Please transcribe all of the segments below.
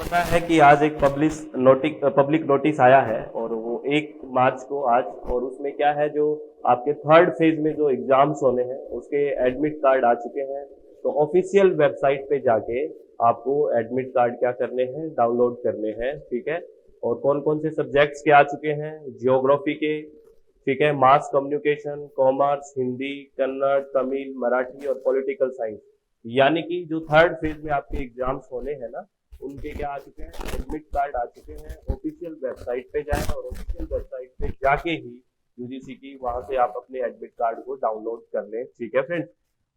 पता है कि आज एक पब्लिक नोटिस आया है और वो 1 मार्च को आज, और उसमें क्या है, जो आपके थर्ड फेज में जो एग्जाम्स होने हैं उसके एडमिट कार्ड आ चुके हैं। तो ऑफिशियल वेबसाइट पे जाके आपको एडमिट कार्ड क्या करने हैं, डाउनलोड करने हैं। ठीक है। और कौन कौन से सब्जेक्ट्स के आ चुके हैं, जियोग्राफी के, ठीक है, mass communication, commerce, Hindi, Kannada, Tamil, Marathi और पॉलिटिकल साइंस। यानी कि जो थर्ड फेज में आपके एग्जाम्स होने हैं ना, उनके क्या आ चुके हैं, एडमिट कार्ड आ चुके हैं। ऑफिशियल वेबसाइट पे जाएं और ऑफिशियल वेबसाइट पे जाके ही यूजीसी की, वहां से आप अपने एडमिट कार्ड को डाउनलोड कर लें। ठीक है फ्रेंड्स।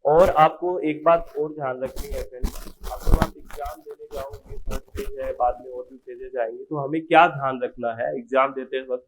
और आपको एक बात और ध्यान रखनी है फ्रेंड्स, आप जब आप एग्जाम देने जाओगे, फर्स्ट फेज है, बाद में और भी फेजेज आएंगे, तो हमें क्या ध्यान रखना है एग्जाम देते वक्त।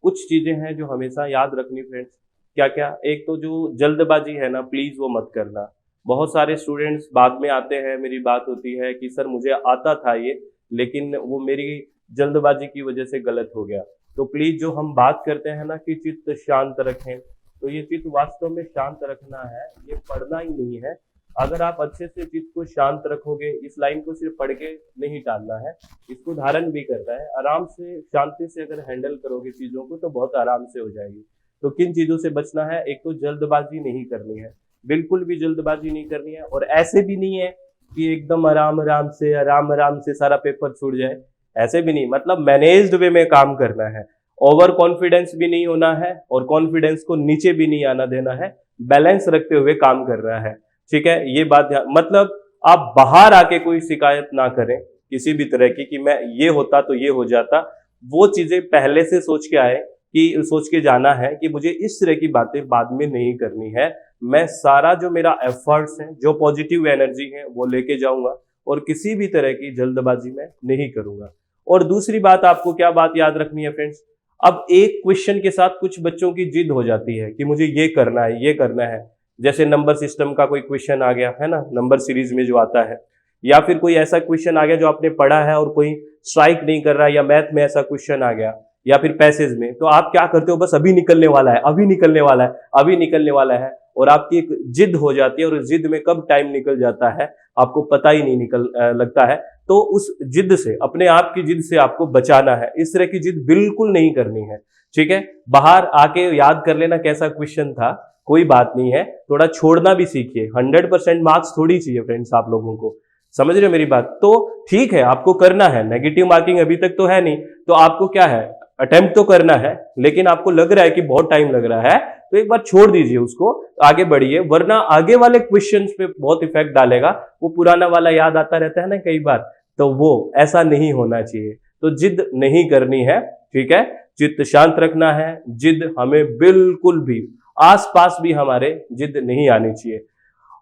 कुछ चीजें हैं जो हमेशा याद रखनी फ्रेंड्स। क्या क्या? एक तो जो जल्दबाजी है ना, प्लीज वो मत करना। बहुत सारे स्टूडेंट्स बाद में आते हैं, मेरी बात होती है कि सर मुझे आता था ये, लेकिन वो मेरी जल्दबाजी की वजह से गलत हो गया। तो प्लीज जो हम बात करते हैं ना कि चित्त शांत रखें, तो ये चित्त वास्तव में शांत रखना है, ये पढ़ना ही नहीं है। अगर आप अच्छे से चित्त को शांत रखोगे, इस लाइन को सिर्फ पढ़ के नहीं टालना है, इसको धारण भी करना है। आराम से शांति से अगर हैंडल करोगे चीजों को तो बहुत आराम से हो जाएगी। तो किन चीजों से बचना है? एक तो जल्दबाजी नहीं करनी है, बिल्कुल भी जल्दबाजी नहीं करनी है। और ऐसे भी नहीं है कि एकदम आराम आराम से सारा पेपर छूट जाए, ऐसे भी नहीं। मतलब मैनेज्ड वे में काम करना है। ओवर कॉन्फिडेंस भी नहीं होना है और कॉन्फिडेंस को नीचे भी नहीं आना देना है, बैलेंस रखते हुए काम करना है। ठीक है, ये बात मतलब आप बाहर आके कोई शिकायत ना करें किसी भी तरह की कि मैं ये होता तो ये हो जाता। वो चीजें पहले से सोच के आए, कि सोच के जाना है कि मुझे इस तरह की बातें बाद में नहीं करनी है। मैं सारा जो मेरा एफर्ट्स है, जो पॉजिटिव एनर्जी है, वो लेके जाऊंगा और किसी भी तरह की जल्दबाजी में नहीं करूंगा। और दूसरी बात, आपको क्या बात याद रखनी है फ्रेंड्स, अब एक क्वेश्चन के साथ कुछ बच्चों की जिद हो जाती है कि मुझे ये करना है, ये करना है। जैसे नंबर सिस्टम का कोई क्वेश्चन आ गया है ना, नंबर सीरीज में जो आता है, या फिर कोई ऐसा क्वेश्चन आ गया जो आपने पढ़ा है और कोई स्ट्राइक नहीं कर रहा, या मैथ में ऐसा क्वेश्चन आ गया, या फिर पैसेज में, तो आप क्या करते हो, बस अभी निकलने वाला है, अभी निकलने वाला है, अभी निकलने वाला है, और आपकी एक जिद हो जाती है। और जिद में कब टाइम निकल जाता है आपको पता ही नहीं लगता है। तो उस जिद से, अपने आप की जिद से आपको बचाना है। इस तरह की जिद बिल्कुल नहीं करनी है। ठीक है, बाहर आके याद कर लेना कैसा क्वेश्चन था, कोई बात नहीं है, थोड़ा छोड़ना भी सीखिए। 100% मार्क्स थोड़ी चाहिए फ्रेंड्स आप लोगों को, समझ रहे हो मेरी बात? तो ठीक है, आपको करना है, नेगेटिव मार्किंग अभी तक तो है नहीं, तो आपको क्या है, अटेम्प्ट तो करना है। लेकिन आपको लग रहा है कि बहुत टाइम लग रहा है, तो एक बार छोड़ दीजिए उसको, आगे बढ़िए, वरना आगे वाले क्वेश्चंस पे बहुत इफेक्ट डालेगा। वो पुराना वाला याद आता रहता है ना कई बार, तो वो ऐसा नहीं होना चाहिए। तो जिद नहीं करनी है। ठीक है, चित्त शांत रखना है। जिद हमें बिल्कुल भी, आसपास भी हमारे जिद नहीं आनी चाहिए।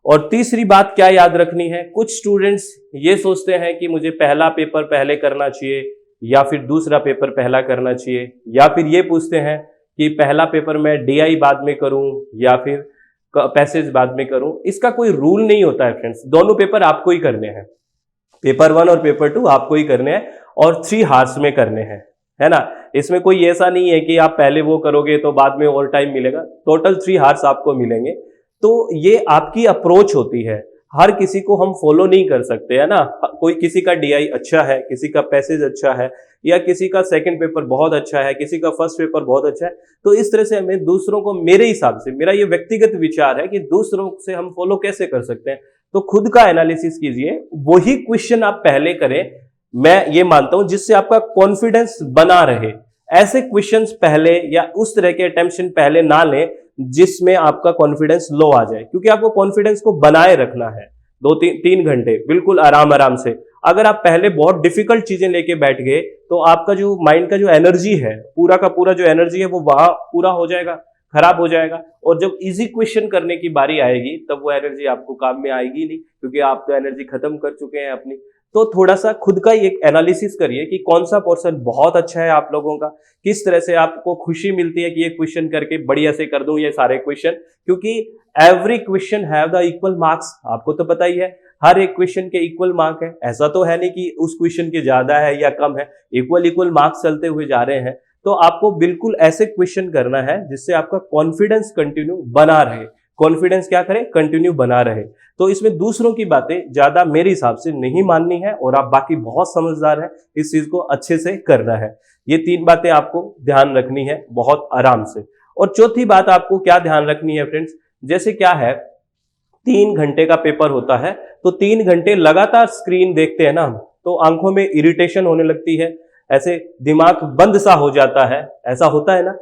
और तीसरी बात क्या याद रखनी है, कुछ स्टूडेंट्स ये सोचते हैं कि मुझे पहला पेपर पहले करना चाहिए, या फिर दूसरा पेपर पहला करना चाहिए, या फिर ये पूछते हैं कि पहला पेपर मैं डीआई बाद में करूं या फिर पैसेज बाद में करूं। इसका कोई रूल नहीं होता है फ्रेंड्स, दोनों पेपर आपको ही करने हैं। पेपर 1 और पेपर 2 आपको ही करने हैं, और 3 हार्स में करने हैं, है ना। इसमें कोई ऐसा नहीं है कि आप पहले वो करोगे तो बाद में और टाइम मिलेगा। टोटल 3 हार्स आपको मिलेंगे। तो ये आपकी अप्रोच होती है, हर किसी को हम फॉलो नहीं कर सकते, है ना। कोई किसी का डीआई अच्छा है, किसी का पैसेज अच्छा है, या किसी का सेकंड पेपर बहुत अच्छा है, किसी का फर्स्ट पेपर बहुत अच्छा है। तो इस तरह से हमें दूसरों को, मेरे हिसाब से, मेरा ये व्यक्तिगत विचार है कि दूसरों से हम फॉलो कैसे कर सकते हैं। तो खुद का एनालिसिस कीजिए, वही क्वेश्चन आप पहले करें, मैं ये मानता हूं, जिससे आपका कॉन्फिडेंस बना रहे। ऐसे क्वेश्चंस पहले या उस तरह के अटेम्प्शन पहले ना लें जिसमें आपका कॉन्फिडेंस लो आ जाए, क्योंकि आपको कॉन्फिडेंस को बनाए रखना है 2-3 घंटे बिल्कुल आराम से। अगर आप पहले बहुत डिफिकल्ट चीजें लेके बैठ गए तो आपका जो माइंड का जो एनर्जी है, पूरा का पूरा जो एनर्जी है, वो वहां पूरा हो जाएगा, खराब हो जाएगा। और जब इजी क्वेश्चन करने की बारी आएगी तब वो एनर्जी आपको काम में आएगी नहीं, क्योंकि आप तो एनर्जी खत्म कर चुके हैं अपनी। तो थोड़ा सा खुद का एक एनालिसिस करिए कि कौन सा पोर्शन बहुत अच्छा है आप लोगों का, किस तरह से आपको खुशी मिलती है कि ये क्वेश्चन करके बढ़िया से कर दूं ये सारे क्वेश्चन। क्योंकि every question have the equal marks, आपको तो पता ही है, हर एक क्वेश्चन के इक्वल मार्क है। ऐसा तो है नहीं कि उस क्वेश्चन के ज्यादा है या कम है, इक्वल मार्क्स चलते हुए जा रहे हैं। तो आपको बिल्कुल ऐसे क्वेश्चन करना है जिससे आपका कॉन्फिडेंस कंटिन्यू बना रहे। कॉन्फिडेंस क्या करे, कंटिन्यू बना रहे। तो इसमें दूसरों की बातें ज्यादा मेरे हिसाब से नहीं माननी है, और आप बाकी बहुत समझदार है, इस चीज को अच्छे से करना है। ये 3 बातें आपको ध्यान रखनी है बहुत आराम से। और चौथी बात आपको क्या ध्यान रखनी है फ्रेंड्स, जैसे क्या है 3 घंटे का पेपर होता है, तो 3 घंटे लगातार स्क्रीन देखते हैं ना हम, तो आंखों में इरिटेशन होने लगती है, ऐसे दिमाग बंद सा हो जाता है, ऐसा होता है ना,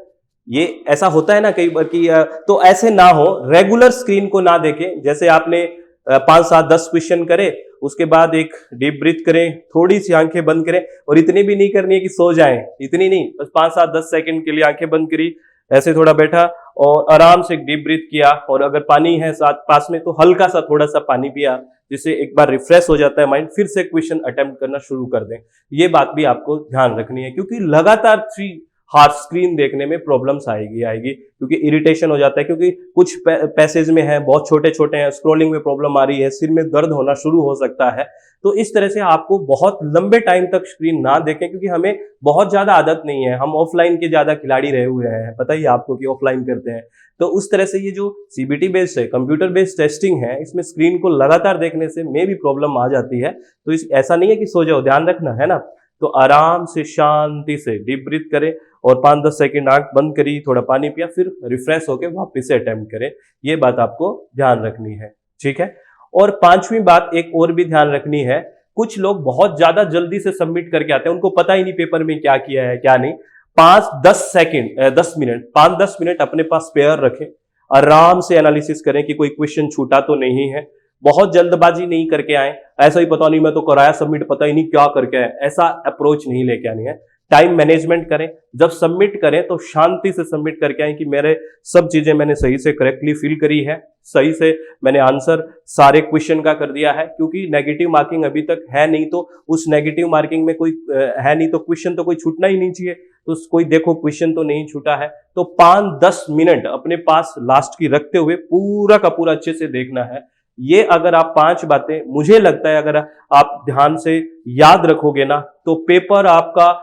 ये ऐसा होता है ना कई बार कि तो ऐसे ना हो, रेगुलर स्क्रीन को ना देखें। जैसे आपने 5 7 10 क्वेश्चन करे, उसके बाद एक डीप ब्रीथ करें, थोड़ी सी आंखें बंद करें, और इतनी भी नहीं करनी है कि सो जाएं, इतनी नहीं, बस 5 7 10 सेकंड के लिए आंखें बंद करी, ऐसे थोड़ा बैठा और आराम से डीप ब्रीथ किया, और अगर पानी है साथ पास में तो हल्का सा थोड़ा सा पानी पिया, जिससे एक बार रिफ्रेश हो जाता है माइंड, फिर से क्वेश्चन अटेम्प्ट करना शुरू कर दें। ये बात भी आपको ध्यान रखनी है, क्योंकि लगातार 3 हार्ड स्क्रीन देखने में प्रॉब्लम्स आएगी, क्योंकि इरिटेशन हो जाता है, क्योंकि कुछ पैसेज में है बहुत छोटे छोटे हैं, स्क्रॉलिंग में प्रॉब्लम आ रही है, सिर में दर्द होना शुरू हो सकता है। तो इस तरह से आपको बहुत लंबे टाइम तक स्क्रीन ना देखें, क्योंकि हमें बहुत ज्यादा आदत नहीं है, हम ऑफलाइन के ज्यादा खिलाड़ी रहे हुए हैं, पता ही आपको कि ऑफलाइन करते हैं। तो उस तरह से ये जो सीबीटी बेस्ड है, कंप्यूटर बेस्ड टेस्टिंग है, इसमें स्क्रीन को लगातार देखने से में भी प्रॉब्लम आ जाती है। तो ऐसा नहीं है कि सो जाओ, ध्यान रखना है ना। तो आराम से शांति से डीप ब्रीथ करें, और 5-10 सेकंड आंख बंद करी, थोड़ा पानी पिया, फिर रिफ्रेश होकर वापस से अटेम्प्ट करें। ये बात आपको ध्यान रखनी है, ठीक है। और 5वीं बात एक और भी ध्यान रखनी है, कुछ लोग बहुत ज्यादा जल्दी से सबमिट करके आते हैं, उनको पता ही नहीं पेपर में क्या किया है क्या नहीं। 5-10 मिनट अपने पास स्पेयर रखें, आराम से एनालिसिस करें कि कोई क्वेश्चन छूटा तो नहीं है। बहुत जल्दबाजी नहीं करके आए, ऐसा ही पता नहीं मैं तो कराया सबमिट, पता ही नहीं क्या करके आए, ऐसा अप्रोच नहीं लेके आनी है। टाइम मैनेजमेंट करें, जब सबमिट करें तो शांति से सबमिट करके आए कि मेरे सब चीजें मैंने सही से करेक्टली फिल करी है, सही से मैंने आंसर सारे क्वेश्चन का कर दिया है, क्योंकि नेगेटिव मार्किंग अभी तक है नहीं, तो उस नेगेटिव मार्किंग में कोई है नहीं, तो क्वेश्चन तो कोई छूटना ही नहीं चाहिए, तो कोई देखो क्वेश्चन तो नहीं छूटा है। तो 5-10 मिनट अपने पास लास्ट की रखते हुए पूरा का पूरा अच्छे से देखना है। ये अगर आप 5 बातें, मुझे लगता है अगर आप ध्यान से याद रखोगे ना, तो पेपर आपका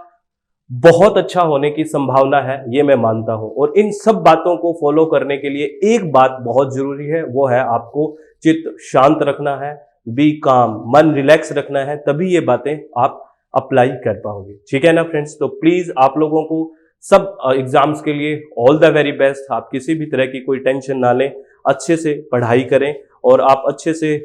बहुत अच्छा होने की संभावना है, ये मैं मानता हूं। और इन सब बातों को फॉलो करने के लिए एक बात बहुत जरूरी है, वो है आपको चित्त शांत रखना है, बी काम, मन रिलैक्स रखना है, तभी ये बातें आप अप्लाई कर पाओगे, ठीक है ना फ्रेंड्स। तो प्लीज आप लोगों को सब एग्जाम्स के लिए ऑल द वेरी बेस्ट। आप किसी भी तरह की कोई टेंशन ना लें, अच्छे से पढ़ाई करें, और आप अच्छे से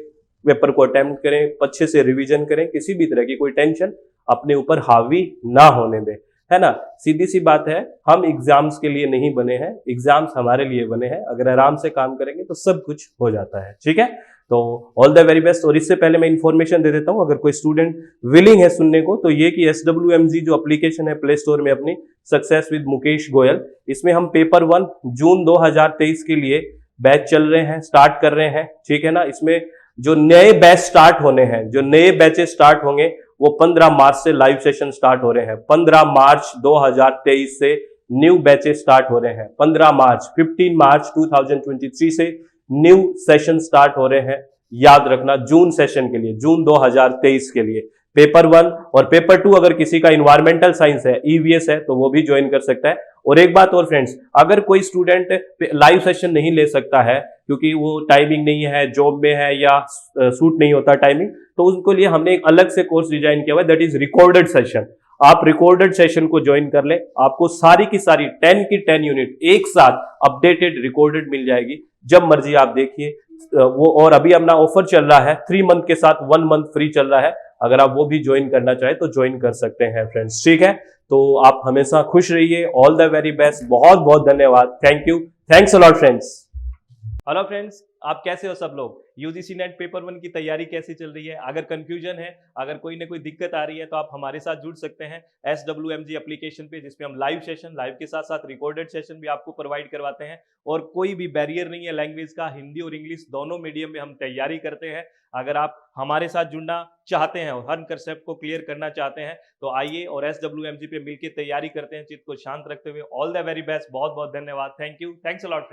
पेपर को अटेम्प्ट करें, अच्छे से रिवीजन करें, किसी भी तरह की कोई टेंशन अपने ऊपर हावी ना होने दें, है ना। सीधी सी बात है, हम एग्जाम्स के लिए नहीं बने हैं, एग्जाम्स हमारे लिए बने हैं। अगर आराम से काम करेंगे तो सब कुछ हो जाता है, ठीक है। तो ऑल द वेरी बेस्ट। और इससे पहले मैं इंफॉर्मेशन दे देता हूं, अगर कोई स्टूडेंट विलिंग है सुनने को, तो ये कि SWMG जो एप्लीकेशन है प्ले स्टोर में अपनी, सक्सेस विद मुकेश गोयल, इसमें हम पेपर 1 जून 2023 के लिए बैच चल रहे हैं, स्टार्ट कर रहे हैं, ठीक है ना। इसमें जो नए बैच स्टार्ट होने हैं, जो नए बैचेस स्टार्ट होंगे, वो 15 मार्च से लाइव सेशन स्टार्ट हो रहे हैं। 15 मार्च 2023 से न्यू बैचेस स्टार्ट हो रहे हैं। 15 मार्च 15 मार्च 2023 से न्यू सेशन स्टार्ट हो रहे हैं। याद रखना, जून सेशन के लिए, जून 2023 के लिए पेपर 1 और पेपर 2, अगर किसी का इन्वायरमेंटल साइंस है, EVS है, तो वो भी ज्वाइन कर सकता है। और एक बात और फ्रेंड्स, अगर कोई स्टूडेंट लाइव सेशन नहीं ले सकता है क्योंकि वो टाइमिंग नहीं है, जॉब में है, या सूट नहीं होता टाइमिंग, तो उनको लिए हमने एक अलग से कोर्स डिजाइन किया हुआ है, दैट इज रिकॉर्डेड सेशन। आप रिकॉर्डेड सेशन को ज्वाइन कर ले, आपको सारी की सारी 10 की 10 यूनिट एक साथ अपडेटेड रिकॉर्डेड मिल जाएगी, जब मर्जी आप देखिए वो। और अभी अपना ऑफर चल रहा है 3 मंथ के साथ 1 मंथ फ्री चल रहा है, अगर आप वो भी ज्वाइन करना चाहे तो ज्वाइन कर सकते हैं फ्रेंड्स, ठीक है। तो आप हमेशा खुश रहिए, ऑल द वेरी बेस्ट, बहुत बहुत धन्यवाद, thank you, thanks a lot friends. Hello friends, आप कैसे हो सब लोग? यूजीसी नेट पेपर 1 की तैयारी कैसी चल रही है? अगर कंफ्यूजन है, अगर कोई ना कोई दिक्कत आ रही है, तो आप हमारे साथ जुड़ सकते हैं SWMG एप्लीकेशन पे, जिसमें हम लाइव सेशन, लाइव के साथ साथ रिकॉर्डेड सेशन भी आपको प्रोवाइड करवाते हैं। और कोई भी बैरियर नहीं है लैंग्वेज का, हिंदी और इंग्लिश दोनों मीडियम में हम तैयारी करते हैं। अगर आप हमारे साथ जुड़ना चाहते हैं और हर कंसेप्ट को क्लियर करना चाहते हैं, तो आइए और SWMG पे मिलकर तैयारी करते हैं, चित्त को शांत रखते हुए। ऑल द वेरी बेस्ट, बहुत बहुत धन्यवाद, thank you, thanks a lot friends.